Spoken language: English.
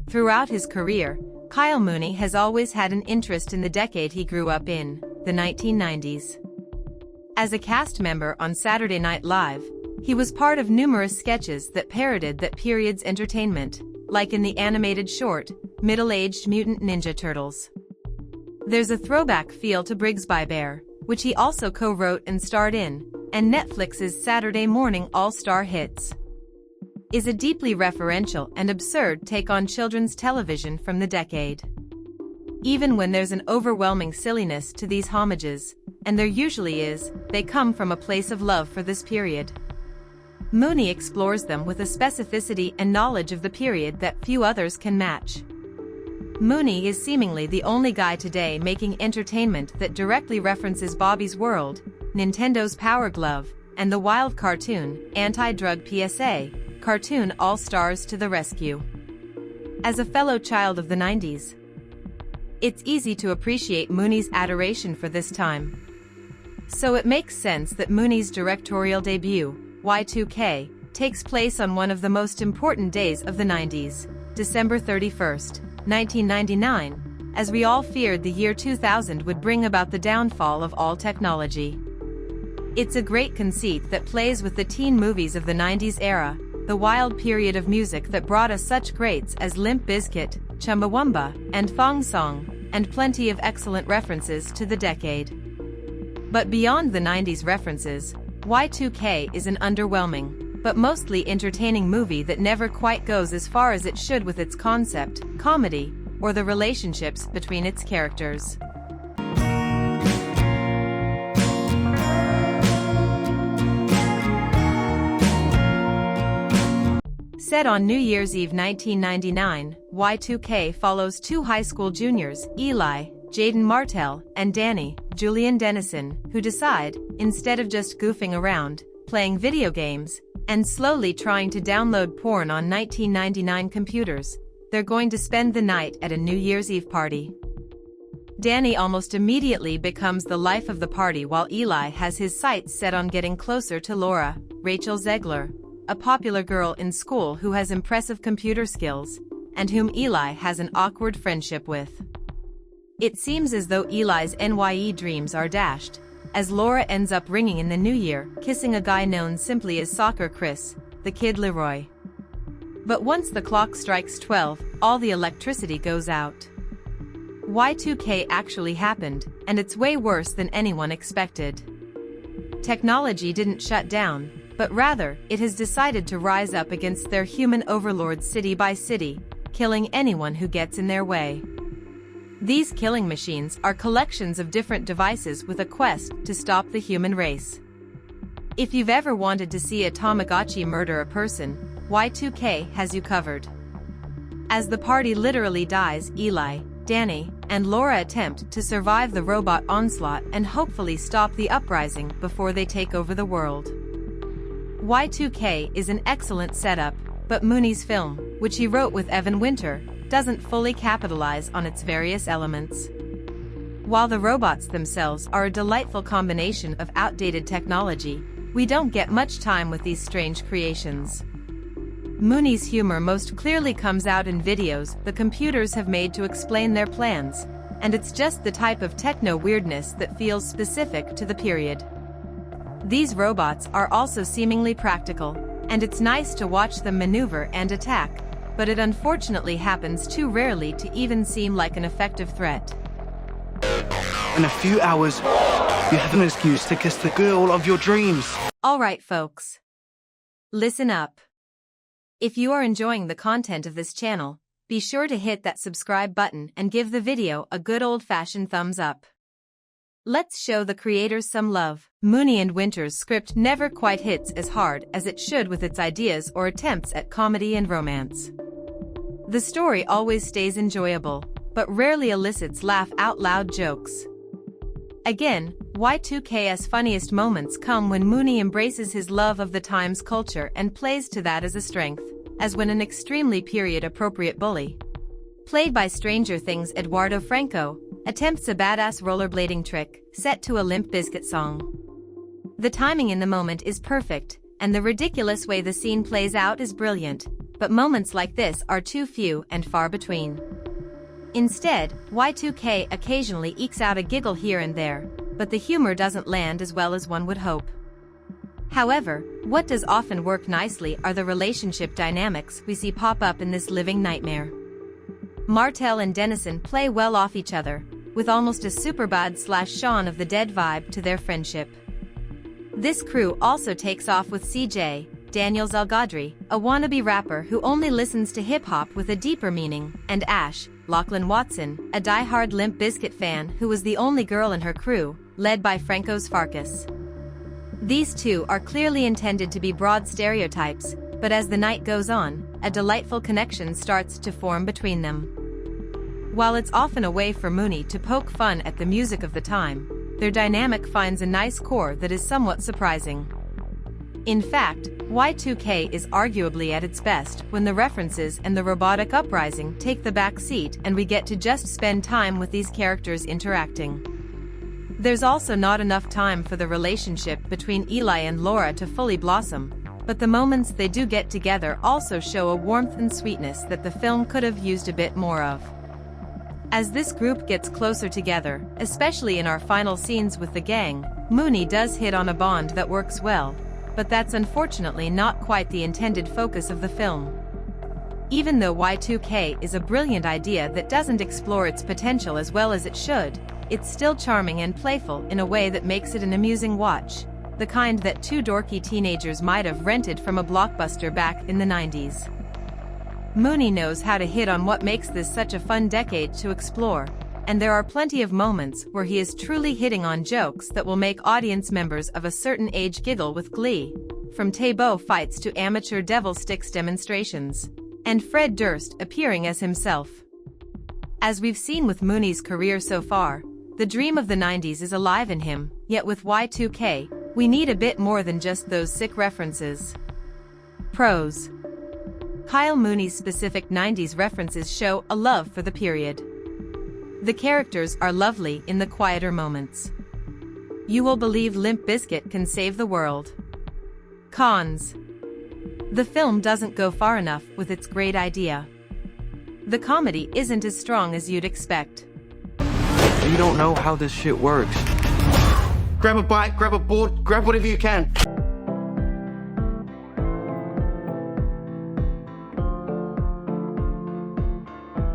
Throughout his career, Kyle Mooney has always had an interest in the decade he grew up in, the 1990s. As a cast member on Saturday Night Live, he was part of numerous sketches that parodied that period's entertainment, like in the animated short, Middle-Aged Mutant Ninja Turtles. There's a throwback feel to Brigsby Bear, which he also co-wrote and starred in, and Netflix's Saturday Morning All-Star Hits is a deeply referential and absurd take on children's television from the decade. Even when there's an overwhelming silliness to these homages, and there usually is, they come from a place of love for this period. Mooney explores them with a specificity and knowledge of the period that few others can match. Mooney is seemingly the only guy today making entertainment that directly references Bobby's World, Nintendo's Power Glove, and the wild cartoon, Anti-Drug PSA, Cartoon All-Stars to the Rescue. As a fellow child of the 90s, it's easy to appreciate Mooney's adoration for this time. So it makes sense that Mooney's directorial debut, Y2K, takes place on one of the most important days of the 90s, December 31st, 1999, as we all feared the year 2000 would bring about the downfall of all technology. It's a great conceit that plays with the teen movies of the 90s era, the wild period of music that brought us such greats as Limp Bizkit, Chumbawamba, and Thong Song, and plenty of excellent references to the decade. But beyond the 90s references, Y2K is an underwhelming, but mostly entertaining movie that never quite goes as far as it should with its concept, comedy, or the relationships between its characters. Set on New Year's Eve 1999, Y2K follows two high school juniors, Eli, Jaden Martell, and Danny, Julian Dennison, who decide, instead of just goofing around, playing video games, and slowly trying to download porn on 1999 computers, they're going to spend the night at a New Year's Eve party. Danny almost immediately becomes the life of the party while Eli has his sights set on getting closer to Laura, Rachel Zegler, a popular girl in school who has impressive computer skills, and whom Eli has an awkward friendship with. It seems as though Eli's NYE dreams are dashed, as Laura ends up ringing in the new year, kissing a guy known simply as Soccer Chris, the kid Leroy. But once the clock strikes 12, all the electricity goes out. Y2K actually happened, and it's way worse than anyone expected. Technology didn't shut down, but rather, it has decided to rise up against their human overlords city by city, killing anyone who gets in their way. These killing machines are collections of different devices with a quest to stop the human race. If you've ever wanted to see a Tamagotchi murder a person, Y2K has you covered. As the party literally dies, Eli, Danny, and Laura attempt to survive the robot onslaught and hopefully stop the uprising before they take over the world. Y2K is an excellent setup, but Mooney's film, which he wrote with Evan Winter, doesn't fully capitalize on its various elements. While the robots themselves are a delightful combination of outdated technology, we don't get much time with these strange creations. Mooney's humor most clearly comes out in videos the computers have made to explain their plans, and it's just the type of techno weirdness that feels specific to the period. These robots are also seemingly practical, and it's nice to watch them maneuver and attack, but it unfortunately happens too rarely to even seem like an effective threat. In a few hours, you have an excuse to kiss the girl of your dreams. Alright folks. Listen up. If you are enjoying the content of this channel, be sure to hit that subscribe button and give the video a good old-fashioned thumbs up. Let's show the creators some love. Mooney and Winter's script never quite hits as hard as it should with its ideas or attempts at comedy and romance. The story always stays enjoyable, but rarely elicits laugh-out-loud jokes. Again, Y2K's funniest moments come when Mooney embraces his love of the time's culture and plays to that as a strength, as when an extremely period-appropriate bully, played by Stranger Things' Eduardo Franco, attempts a badass rollerblading trick, set to a Limp Bizkit song. The timing in the moment is perfect, and the ridiculous way the scene plays out is brilliant, but moments like this are too few and far between. Instead, Y2K occasionally ekes out a giggle here and there, but the humor doesn't land as well as one would hope. However, what does often work nicely are the relationship dynamics we see pop up in this living nightmare. Martell and Dennison play well off each other, with almost a Superbad/Shaun of the Dead vibe to their friendship. This crew also takes off with CJ, Daniel Zalgadri, a wannabe rapper who only listens to hip-hop with a deeper meaning, and Ash, Lachlan Watson, a die-hard Limp Bizkit fan who was the only girl in her crew, led by Frankos Farkas. These two are clearly intended to be broad stereotypes, but as the night goes on, a delightful connection starts to form between them. While it's often a way for Mooney to poke fun at the music of the time, their dynamic finds a nice core that is somewhat surprising. In fact, Y2K is arguably at its best when the references and the robotic uprising take the back seat and we get to just spend time with these characters interacting. There's also not enough time for the relationship between Eli and Laura to fully blossom, but the moments they do get together also show a warmth and sweetness that the film could have used a bit more of. As this group gets closer together, especially in our final scenes with the gang, Mooney does hit on a bond that works well, but that's unfortunately not quite the intended focus of the film. Even though Y2K is a brilliant idea that doesn't explore its potential as well as it should, it's still charming and playful in a way that makes it an amusing watch, the kind that two dorky teenagers might have rented from a blockbuster back in the 90s. Mooney knows how to hit on what makes this such a fun decade to explore, and there are plenty of moments where he is truly hitting on jokes that will make audience members of a certain age giggle with glee, from Tebow fights to amateur devil sticks demonstrations, and Fred Durst appearing as himself. As we've seen with Mooney's career so far, the dream of the 90s is alive in him, yet with Y2K, we need a bit more than just those sick references. Pros. Kyle Mooney's specific 90s references show a love for the period. The characters are lovely in the quieter moments. You will believe Limp Bizkit can save the world. Cons. The film doesn't go far enough with its great idea. The comedy isn't as strong as you'd expect. You don't know how this shit works. Grab a bike, grab a board, grab whatever you can.